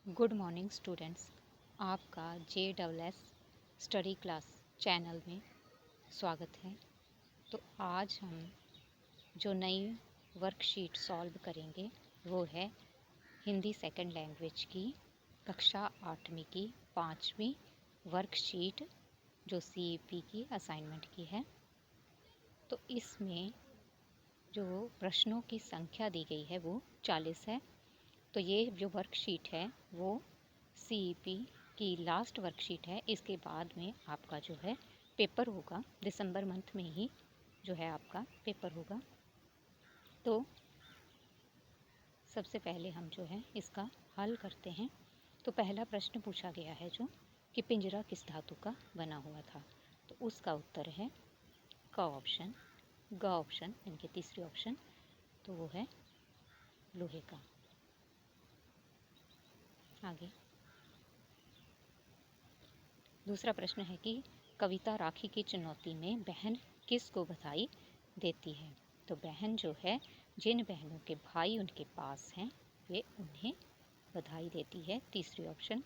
Good morning students. आपका JSS study class channel में स्वागत है। तो आज हम जो नई वर्कशीट सॉल्व करेंगे वो है हिंदी सेकंड लैंग्वेज की कक्षा 8वीं की 5वीं वर्कशीट जो CEP की असाइनमेंट की है। तो इसमें जो प्रश्नों की संख्या दी गई है वो 40 है। तो ये जो वर्कशीट है वो CEP की लास्ट वर्कशीट है। इसके बाद में आपका जो है पेपर होगा, दिसंबर मंथ में ही जो है आपका पेपर होगा। तो सबसे पहले हम जो है इसका हल करते हैं। तो पहला प्रश्न पूछा गया है जो कि पिंजरा किस धातु का बना हुआ था। तो उसका उत्तर है क ऑप्शन, ग ऑप्शन, इनके तीसरी ऑप्शन। तो वो है लोहे का। आगे दूसरा प्रश्न है कि कविता राखी की चुनौती में बहन किस को बधाई देती है। तो बहन जो है जिन बहनों के भाई उनके पास हैं वे उन्हें बधाई देती है। तीसरी ऑप्शन।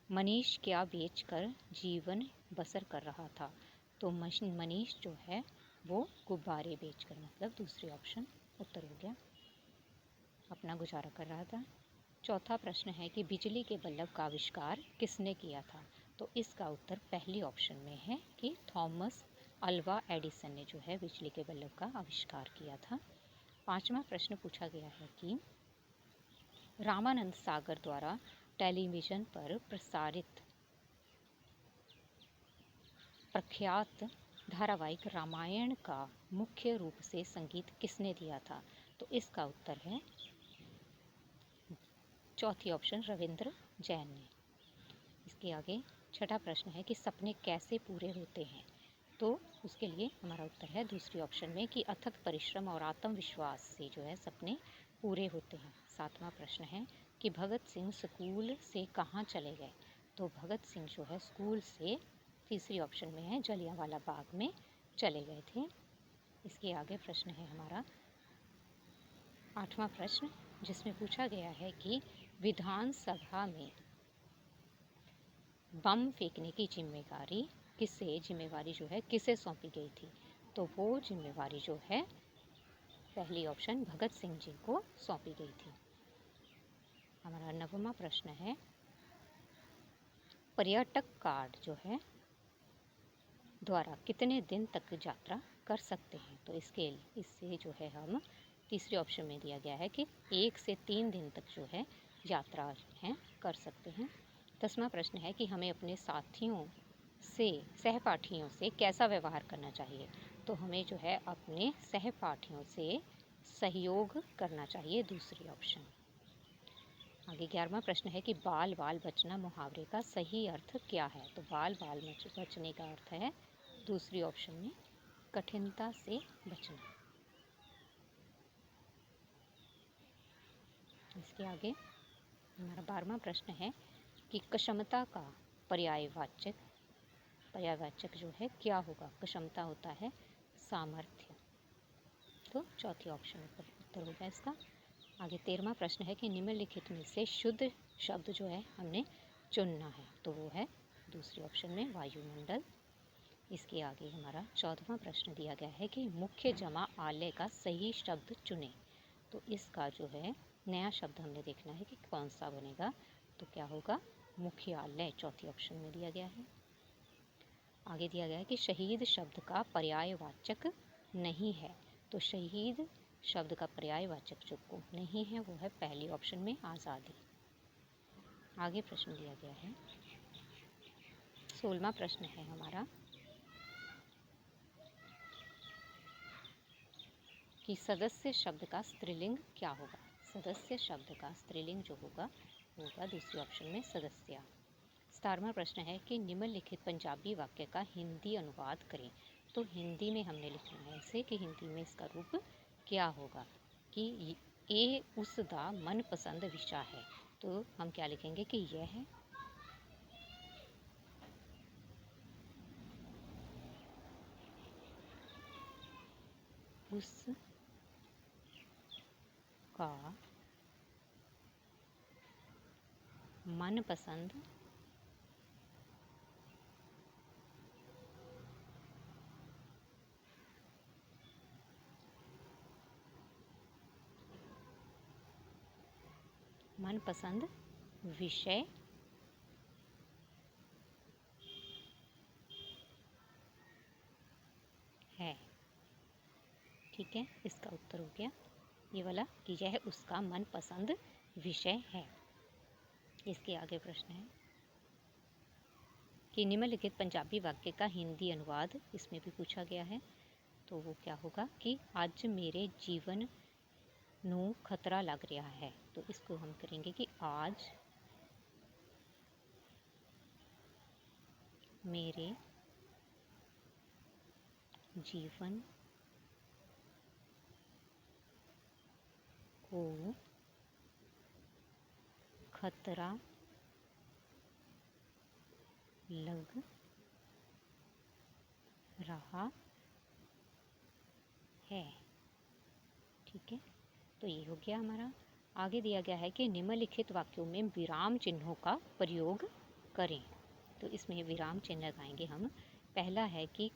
मनीष क्या बेचकर जीवन बसर कर रहा था। तो मनीष जो है वो गुब्बारे बेचकर, मतलब दूसरी ऑप्शन उत्तर हो गया, अपना गुजारा कर रहा था। चौथा प्रश्न है कि बिजली के बल्ब का आविष्कार किसने किया था। तो इसका उत्तर पहली ऑप्शन में है कि थॉमस अल्वा एडिसन ने जो है बिजली के बल्ब का आविष्कार किया था। पांचवा प्रश्न पूछा गया है कि रामानंद सागर द्वारा टेलीविज़न पर प्रसारित प्रख्यात धारावाहिक रामायण का मुख्य रूप से संगीत किसने दिया था। तो इसका उत्तर है चौथी ऑप्शन, रविंद्र जैन ने। इसके आगे छठा प्रश्न है कि सपने कैसे पूरे होते हैं। तो उसके लिए हमारा उत्तर है दूसरी ऑप्शन में कि अथक परिश्रम और आत्मविश्वास से जो है सपने पूरे होते हैं। सातवां प्रश्न है कि भगत सिंह स्कूल से कहाँ चले गए। तो भगत सिंह जो है स्कूल से, तीसरी ऑप्शन में है, जलियांवाला बाग में चले गए थे। इसके आगे प्रश्न है हमारा आठवां प्रश्न, जिसमें पूछा गया है कि विधानसभा में बम फेंकने की जिम्मेवारी जो है किसे सौंपी गई थी। तो वो जिम्मेवारी जो है पहली ऑप्शन भगत सिंह जी को सौंपी गई थी। हमारा नववां प्रश्न है पर्यटक कार्ड जो है द्वारा कितने दिन तक यात्रा कर सकते हैं। तो इससे जो है हम तीसरे ऑप्शन में दिया गया है कि 1 से 3 दिन तक जो है यात्रा है कर सकते हैं। 10वां प्रश्न है कि हमें अपने साथियों से, सहपाठियों से कैसा व्यवहार करना चाहिए। तो हमें जो है अपने सहपाठियों से सहयोग करना चाहिए, दूसरी ऑप्शन। आगे 11वां प्रश्न है कि बाल बाल बचना मुहावरे का सही अर्थ क्या है। तो बाल बाल बचने का अर्थ है दूसरी ऑप्शन में कठिनता से बचना। इसके आगे हमारा 12वां प्रश्न है कि क्षमता का पर्यायवाचक जो है क्या होगा। क्षमता होता है सामर्थ्य। तो चौथी ऑप्शन पर उत्तर होगा इसका। आगे 13वां प्रश्न है कि निम्नलिखित में से शुद्ध शब्द जो है हमने चुनना है। तो वो है दूसरी ऑप्शन में वायुमंडल। इसके आगे हमारा 14वां प्रश्न दिया गया है कि मुख्य जमा आलय का सही शब्द चुने। तो इसका जो है नया शब्द हमने देखना है कि कौन सा बनेगा। तो क्या होगा, मुख्यालय, चौथी ऑप्शन में दिया गया है। आगे दिया गया है कि शहीद शब्द का पर्यायवाचक नहीं है। तो शहीद शब्द का पर्यायवाचक जो नहीं है वो है पहली ऑप्शन में आज़ादी। आगे प्रश्न दिया गया है 16वां प्रश्न है हमारा कि सदस्य शब्द का स्त्रीलिंग क्या होगा। सदस्य शब्द का स्त्रीलिंग जो होगा वो होगा दूसरी ऑप्शन में सदस्या। 17वां प्रश्न है कि निम्नलिखित पंजाबी वाक्य का हिंदी अनुवाद करें। तो हिंदी में हमने लिखना है इसे कि हिंदी में इसका रूप क्या होगा कि ये उसका मनपसंद विषय है। तो हम क्या लिखेंगे कि यह है उसका मनपसंद मनपसंद विषय है। ठीक है, इसका उत्तर हो गया ये वाला कि यह उसका मनपसंद विषय है। इसके आगे प्रश्न है कि निम्नलिखित पंजाबी वाक्य का हिंदी अनुवाद इसमें भी पूछा गया है। तो वो क्या होगा कि आज मेरे जीवन नू खतरा लग रहा है। तो इसको हम करेंगे कि आज मेरे जीवन को खतरा लग रहा है। ठीक है, तो ये हो गया हमारा। आगे दिया गया है कि निम्नलिखित वाक्यों में विराम चिन्हों का प्रयोग करें। तो इसमें विराम चिन्ह लगाएंगे हम। पहला है कि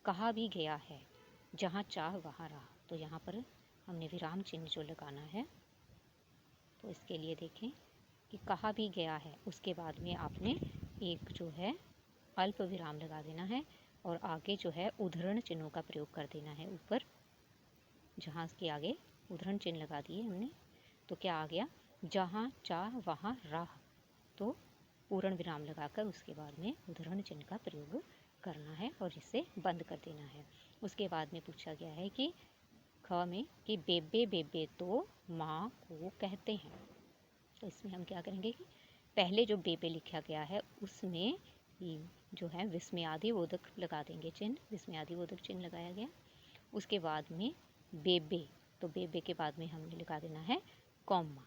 कहा भी गया है, जहाँ चाह वहाँ रहा। तो यहाँ पर हमने विराम चिन्ह जो लगाना है, तो इसके लिए देखें कि कहा भी गया है, उसके बाद में आपने एक जो है अल्प विराम लगा देना है और आगे जो है उद्धरण चिन्हों का प्रयोग कर देना है। ऊपर जहाँ के आगे उद्धरण चिन्ह लगा दिए हमने, तो क्या आ गया, जहाँ चाह वहाँ राह। तो पूर्ण विराम लगाकर उसके बाद में उद्धरण चिन्ह का प्रयोग करना है और इसे बंद कर देना है। उसके बाद में पूछा गया है कि ख में कि बेबे बेबे तो माँ को कहते हैं। तो इसमें हम क्या करेंगे कि पहले जो बेबे लिखा गया है उसमें जो है विस्मयादिबोधक लगा देंगे चिन्ह, विस्मयादिबोधक चिन्ह लगाया गया। उसके बाद में बेबे, तो बेबे के बाद में हमने लगा देना है कॉमा,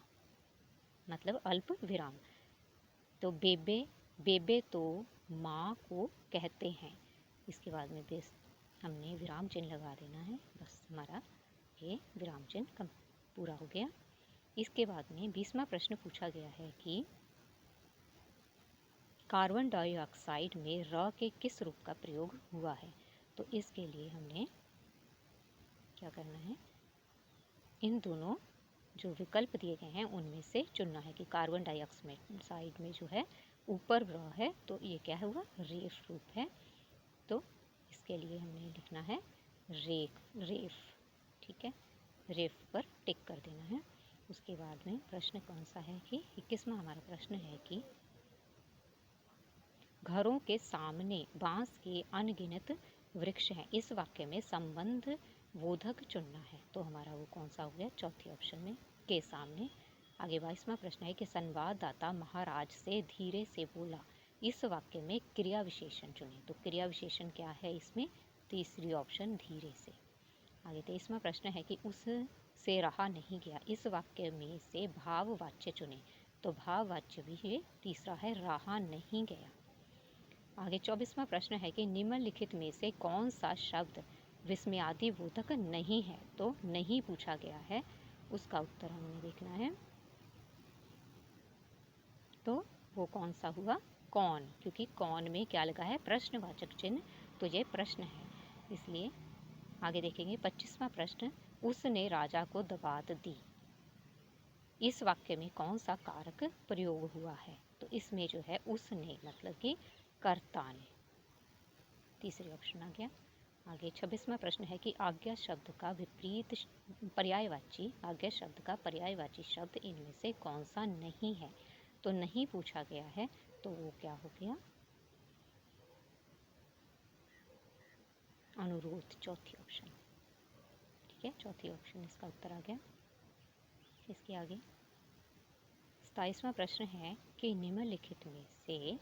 मतलब अल्प विराम। तो बेबे बेबे तो माँ को कहते हैं, इसके बाद में बेस हमने विराम चिन्ह लगा देना है। बस हमारा ये विराम चिन्ह पूरा हो गया। इसके बाद में 20वां प्रश्न पूछा गया है कि कार्बन डाइऑक्साइड में र के किस रूप का प्रयोग हुआ है। तो इसके लिए हमने क्या करना है, इन दोनों जो विकल्प दिए गए हैं उनमें से चुनना है कि कार्बन डाइऑक्साइड में जो है ऊपर र है, तो ये क्या हुआ, रेफ रूप है। तो इसके लिए हमने लिखना है रेफ। ठीक है, रेफ पर टिक कर देना है। उसके बाद में प्रश्न कौन सा है कि 21वां हमारा प्रश्न है कि घरों के सामने बांस के अनगिनत वृक्ष हैं, इस वाक्य में संबंध बोधक चुनना है। तो हमारा वो कौन सा हो गया, चौथे ऑप्शन में के सामने। आगे 22वां प्रश्न है कि संवाददाता महाराज से धीरे से बोला, इस वाक्य में क्रिया विशेषण चुने। तो क्रिया विशेषण क्या है इसमें, तीसरी ऑप्शन धीरे से। आगे 23वां प्रश्न है कि उस से रहा नहीं गया, इस वाक्य में से भाववाच्य चुने। तो भाववाच्य भी ये तीसरा है, रहा नहीं गया। आगे 24वां प्रश्न है कि निम्नलिखित में से कौन सा शब्द विस्मयादिबोधक नहीं है। तो नहीं पूछा गया है, उसका उत्तर हमने देखना है। तो वो कौन सा हुआ, कौन, क्योंकि कौन में क्या लगा है, प्रश्नवाचक चिन्ह, तो ये प्रश्न है इसलिए। आगे देखेंगे 25वां प्रश्न, उसने राजा को दबात दी, इस वाक्य में कौन सा कारक प्रयोग हुआ है। तो इसमें जो है उसने मतलब कि कर्ता ने, तीसरी ऑप्शन आ गया। आगे 26वां प्रश्न है कि आज्ञा शब्द का विपरीत पर्यायवाची, आज्ञा शब्द का पर्यायवाची शब्द इनमें से कौन सा नहीं है। तो नहीं पूछा गया है, तो वो क्या हो गया, अनुरोध, चौथी ऑप्शन। ठीक है, चौथी ऑप्शन इसका उत्तर आ गया। इसके आगे 27वां प्रश्न है कि निम्नलिखित में से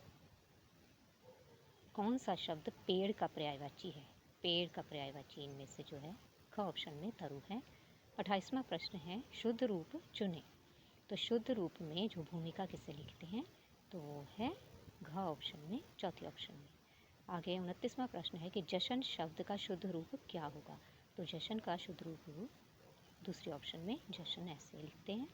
कौन सा शब्द पेड़ का पर्यायवाची है। पेड़ का पर्यायवाची इनमें से जो है ख ऑप्शन में तरु है। 28वां प्रश्न है शुद्ध रूप चुने। तो शुद्ध रूप में जो भूमिका किसे लिखते हैं, तो वो है घ ऑप्शन में, चौथी ऑप्शन में। आगे 29वां प्रश्न है कि जशन शब्द का शुद्ध रूप क्या होगा। तो जशन का शुद्ध रूप दूसरी ऑप्शन में जशन ऐसे लिखते हैं।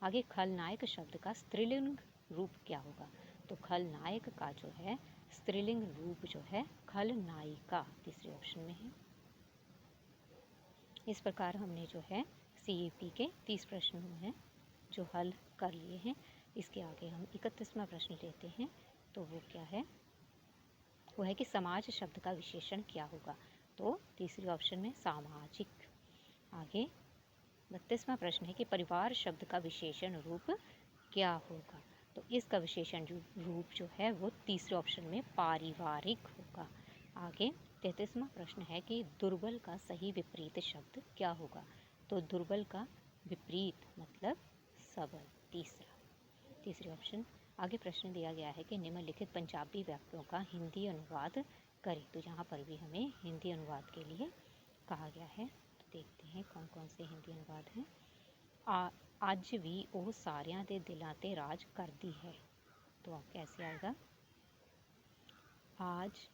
आगे खलनायक शब्द का स्त्रीलिंग रूप क्या होगा? तो खलनायक का जो है स्त्रीलिंग रूप जो है खलनायिका तीसरे ऑप्शन में है। इस प्रकार हमने जो है CEP के 30 प्रश्न हैं जो हल कर लिए हैं। इसके आगे हम 31वां प्रश्न लेते हैं। तो वो क्या है? वो है कि समाज शब्द का विशेषण क्या होगा? तो तीसरे ऑप्शन में सामाजिक। आगे 32वां प्रश्न है कि परिवार शब्द का विशेषण रूप क्या होगा? तो इसका विशेषण रूप जो है वो तीसरे ऑप्शन में पारिवारिक होगा। आगे 33वां प्रश्न है कि दुर्बल का सही विपरीत शब्द क्या होगा? तो दुर्बल का विपरीत मतलब सबल, तीसरे ऑप्शन। आगे प्रश्न दिया गया है कि निम्नलिखित पंजाबी वाक्यों का हिंदी अनुवाद करें। तो यहाँ पर भी हमें हिंदी अनुवाद के लिए कहा गया है। तो देखते हैं कौन कौन से हिंदी अनुवाद हैं। ਅੱਜ ਵੀ ਉਹ ਸਾਰਿਆਂ ਦੇ ਦਿਲਾਂ ਤੇ ਰਾਜ करती है। तो कैसे आएगा? आज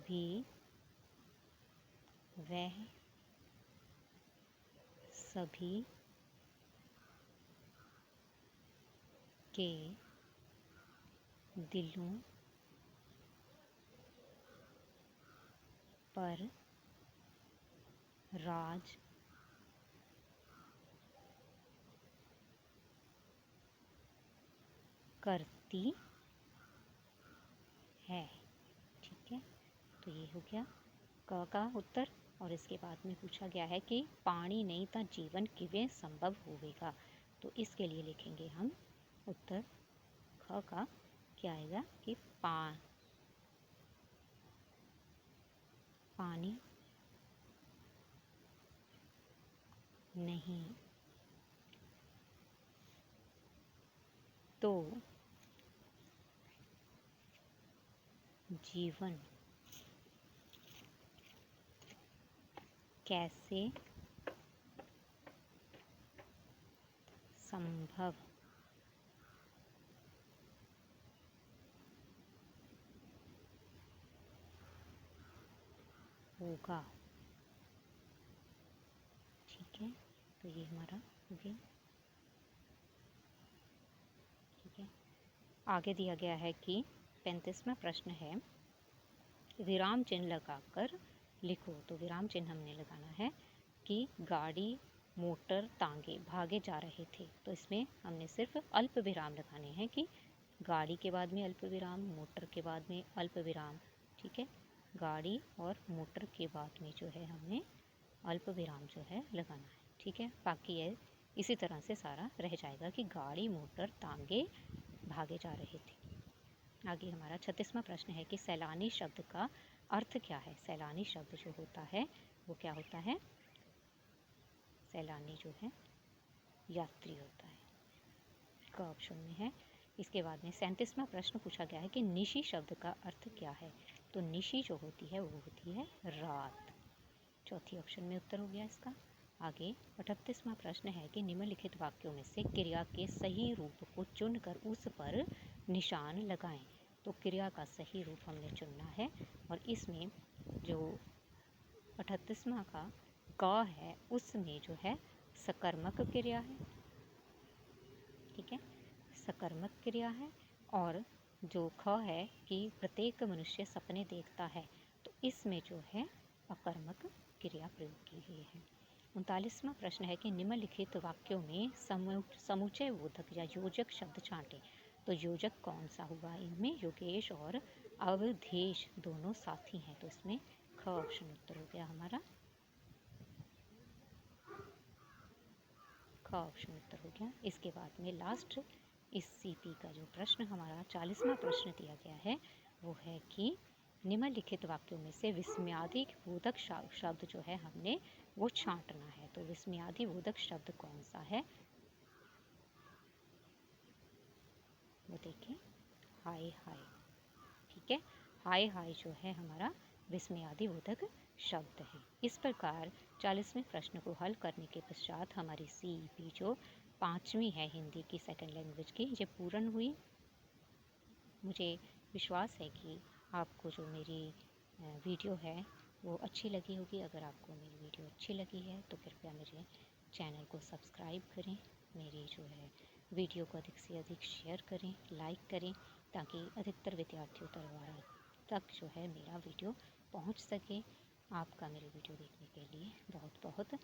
भी वह सभी के दिलों पर राज करती है। ठीक है, तो ये हो गया क का उत्तर। और इसके बाद में पूछा गया है कि पानी नहीं तो जीवन किवें संभव होवेगा। तो इसके लिए लिखेंगे हम उत्तर ख का क्या आएगा कि पानी नहीं तो जीवन कैसे संभव होगा। ठीक है, तो ये हमारा हो गया। ठीक है, आगे दिया गया है कि 35वां प्रश्न है विराम चिन्ह लगाकर लिखो। तो विराम चिन्ह हमने लगाना है कि गाड़ी मोटर तांगे भागे जा रहे थे। तो इसमें हमने सिर्फ अल्प विराम लगाने हैं कि गाड़ी के बाद में अल्प विराम, मोटर के बाद में अल्प विराम। ठीक है, गाड़ी और मोटर के बाद में जो है हमने अल्प विराम जो है लगाना है। ठीक है, बाकी है इसी तरह से सारा रह जाएगा कि गाड़ी मोटर तांगे भागे जा रहे थे। आगे हमारा 36वां प्रश्न है कि सैलानी शब्द का अर्थ क्या है? सैलानी शब्द जो होता है वो क्या होता है? सैलानी जो है यात्री होता है, का ऑप्शन में है। इसके बाद में 37वां प्रश्न पूछा गया है कि निशी शब्द का अर्थ क्या है? तो निशी जो होती है वो होती है रात, चौथी ऑप्शन में उत्तर हो गया इसका। आगे 38वां प्रश्न है कि निम्नलिखित वाक्यों में से क्रिया के सही रूप को चुनकर उस पर निशान लगाएं। तो क्रिया का सही रूप हमने चुनना है और इसमें जो 38वां का क है उसमें जो है सकर्मक क्रिया है। ठीक है, सकर्मक क्रिया है। और जो ख है कि प्रत्येक मनुष्य सपने देखता है, तो इसमें जो है अकर्मक क्रिया प्रयोग की गई है। 39वां प्रश्न है कि निम्नलिखित वाक्यों में समुचय बोधक या योजक शब्द छांटें। तो योजक कौन सा हुआ? इनमें योगेश और अवधेश दोनों साथी हैं। तो इसमें ख ऑप्शन उत्तर हो गया हमारा, ख ऑप्शन उत्तर हो गया। इसके बाद में लास्ट इस CP का जो प्रश्न हमारा 40वां प्रश्न दिया गया है वो है कि निम्नलिखित वाक्यों में से विस्मयादि बोधक शब्द जो है हमने वो छांटना है। तो विस्मयादि बोधक शब्द कौन सा है? वो देखिए हाय हाय। ठीक है, हाय हाय जो है हमारा विस्मयादि बोधक शब्द है। इस प्रकार 40वें प्रश्न को हल करने के पश्चात हमारी CEP जो 5वीं है हिंदी की सेकंड लैंग्वेज की ये पूर्ण हुई। मुझे विश्वास है कि आपको जो मेरी वीडियो है वो अच्छी लगी होगी। अगर आपको मेरी वीडियो अच्छी लगी है तो कृपया मेरे चैनल को सब्सक्राइब करें, मेरी जो है वीडियो को अधिक से अधिक शेयर करें, लाइक करें, ताकि अधिकतर विद्यार्थियों तक जो है मेरा वीडियो पहुंच सके। आपका मेरे वीडियो देखने के लिए बहुत बहुत